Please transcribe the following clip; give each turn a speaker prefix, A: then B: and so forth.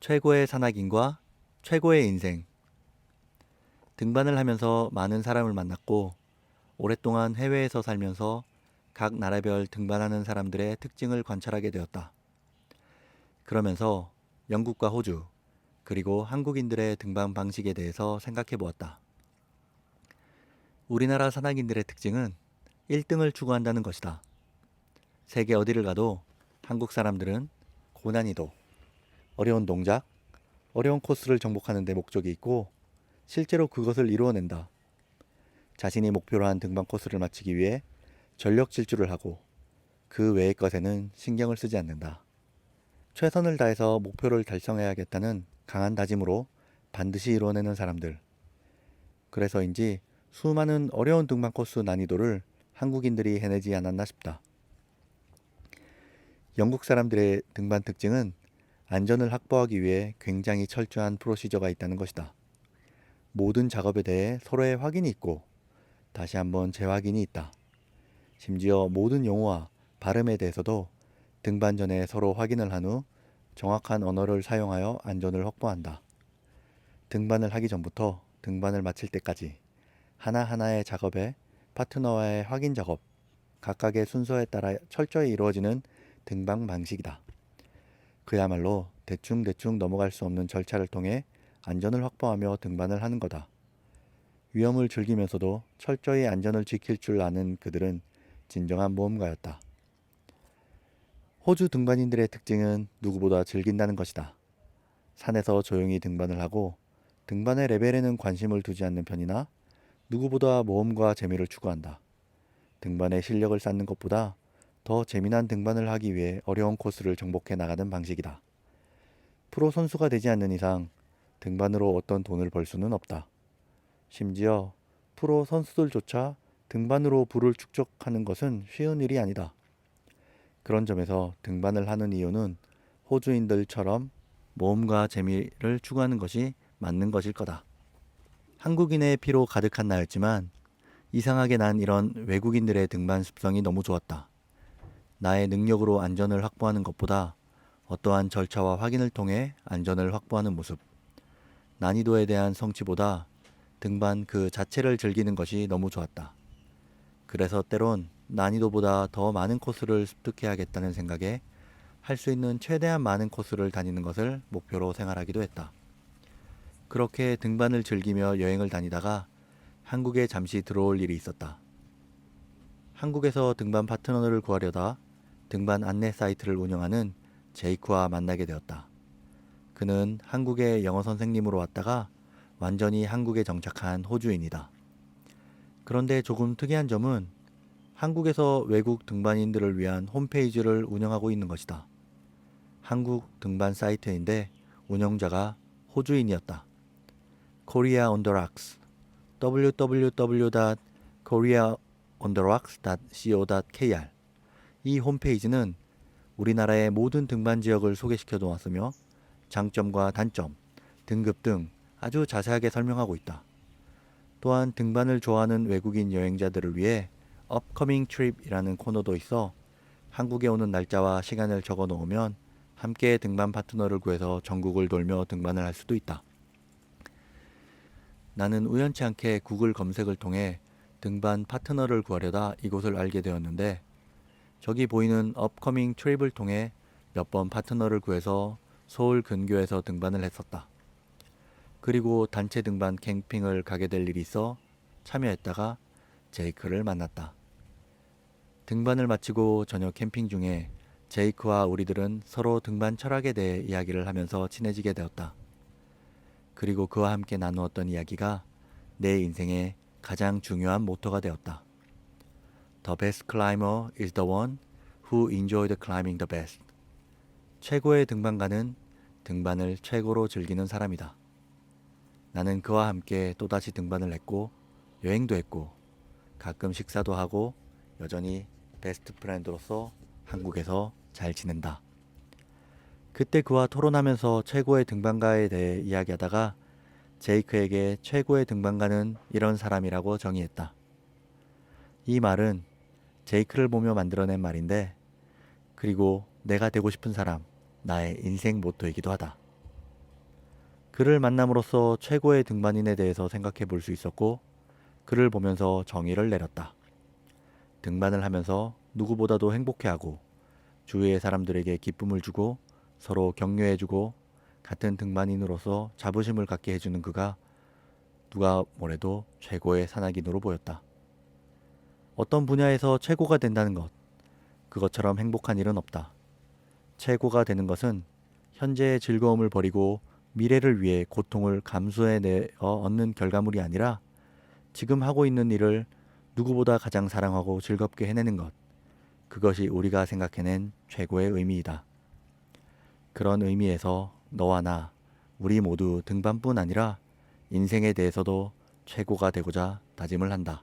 A: 최고의 산악인과 최고의 인생. 등반을 하면서 많은 사람을 만났고 오랫동안 해외에서 살면서 각 나라별 등반하는 사람들의 특징을 관찰하게 되었다. 그러면서 영국과 호주, 그리고 한국인들의 등반 방식에 대해서 생각해 보았다. 우리나라 산악인들의 특징은 1등을 추구한다는 것이다. 세계 어디를 가도 한국 사람들은 고난이도, 어려운 동작, 어려운 코스를 정복하는 데 목적이 있고 실제로 그것을 이루어낸다. 자신이 목표로 한 등반 코스를 마치기 위해 전력 질주를 하고 그 외의 것에는 신경을 쓰지 않는다. 최선을 다해서 목표를 달성해야겠다는 강한 다짐으로 반드시 이루어내는 사람들. 그래서인지 수많은 어려운 등반 코스 난이도를 한국인들이 해내지 않았나 싶다. 영국 사람들의 등반 특징은 안전을 확보하기 위해 굉장히 철저한 프로시저가 있다는 것이다. 모든 작업에 대해 서로의 확인이 있고 다시 한번 재확인이 있다. 심지어 모든 용어와 발음에 대해서도 등반 전에 서로 확인을 한 후 정확한 언어를 사용하여 안전을 확보한다. 등반을 하기 전부터 등반을 마칠 때까지 하나하나의 작업에 파트너와의 확인 작업, 각각의 순서에 따라 철저히 이루어지는 등반 방식이다. 그야말로 대충대충 넘어갈 수 없는 절차를 통해 안전을 확보하며 등반을 하는 거다. 위험을 즐기면서도 철저히 안전을 지킬 줄 아는 그들은 진정한 모험가였다. 호주 등반인들의 특징은 누구보다 즐긴다는 것이다. 산에서 조용히 등반을 하고 등반의 레벨에는 관심을 두지 않는 편이나 누구보다 모험과 재미를 추구한다. 등반의 실력을 쌓는 것보다 더 재미난 등반을 하기 위해 어려운 코스를 정복해 나가는 방식이다. 프로 선수가 되지 않는 이상 등반으로 어떤 돈을 벌 수는 없다. 심지어 프로 선수들조차 등반으로 부를 축적하는 것은 쉬운 일이 아니다. 그런 점에서 등반을 하는 이유는 호주인들처럼 모험과 재미를 추구하는 것이 맞는 것일 거다. 한국인의 피로 가득한 나였지만 이상하게 난 이런 외국인들의 등반 습성이 너무 좋았다. 나의 능력으로 안전을 확보하는 것보다 어떠한 절차와 확인을 통해 안전을 확보하는 모습, 난이도에 대한 성취보다 등반 그 자체를 즐기는 것이 너무 좋았다. 그래서 때론 난이도보다 더 많은 코스를 습득해야겠다는 생각에 할 수 있는 최대한 많은 코스를 다니는 것을 목표로 생활하기도 했다. 그렇게 등반을 즐기며 여행을 다니다가 한국에 잠시 들어올 일이 있었다. 한국에서 등반 파트너를 구하려다 등반 안내 사이트를 운영하는 제이크와 만나게 되었다. 그는 한국의 영어 선생님으로 왔다가 완전히 한국에 정착한 호주인이다. 그런데 조금 특이한 점은 한국에서 외국 등반인들을 위한 홈페이지를 운영하고 있는 것이다. 한국 등반 사이트인데 운영자가 호주인이었다. Korea on the Rocks www.koreaontheRocks.co.kr 이 홈페이지는 우리나라의 모든 등반 지역을 소개시켜 놓았으며 장점과 단점, 등급 등 아주 자세하게 설명하고 있다. 또한 등반을 좋아하는 외국인 여행자들을 위해 Upcoming Trip이라는 코너도 있어 한국에 오는 날짜와 시간을 적어 놓으면 함께 등반 파트너를 구해서 전국을 돌며 등반을 할 수도 있다. 나는 우연치 않게 구글 검색을 통해 등반 파트너를 구하려다 이곳을 알게 되었는데 저기 보이는 업커밍 트립을 통해 몇 번 파트너를 구해서 서울 근교에서 등반을 했었다. 그리고 단체 등반 캠핑을 가게 될 일이 있어 참여했다가 제이크를 만났다. 등반을 마치고 저녁 캠핑 중에 제이크와 우리들은 서로 등반 철학에 대해 이야기를 하면서 친해지게 되었다. 그리고 그와 함께 나누었던 이야기가 내 인생의 가장 중요한 모토가 되었다. The best climber is the one who enjoyed climbing the best. 최고의 등반가는 등반을 최고로 즐기는 사람이다. 나는 그와 함께 또다시 등반을 했고 여행도 했고 가끔 식사도 하고 여전히 베스트 프렌드로서 한국에서 잘 지낸다. 그때 그와 토론하면서 최고의 등반가에 대해 이야기하다가 제이크에게 최고의 등반가는 이런 사람이라고 정의했다. 이 말은 제이크를 보며 만들어낸 말인데 그리고 내가 되고 싶은 사람, 나의 인생 모토이기도 하다. 그를 만남으로써 최고의 등반인에 대해서 생각해 볼 수 있었고, 그를 보면서 정의를 내렸다. 등반을 하면서 누구보다도 행복해하고 주위의 사람들에게 기쁨을 주고 서로 격려해주고 같은 등반인으로서 자부심을 갖게 해주는 그가 누가 뭐래도 최고의 산악인으로 보였다. 어떤 분야에서 최고가 된다는 것, 그것처럼 행복한 일은 없다. 최고가 되는 것은 현재의 즐거움을 버리고 미래를 위해 고통을 감수해내 얻는 결과물이 아니라 지금 하고 있는 일을 누구보다 가장 사랑하고 즐겁게 해내는 것. 그것이 우리가 생각해낸 최고의 의미이다. 그런 의미에서 너와 나, 우리 모두 등반뿐 아니라 인생에 대해서도 최고가 되고자 다짐을 한다.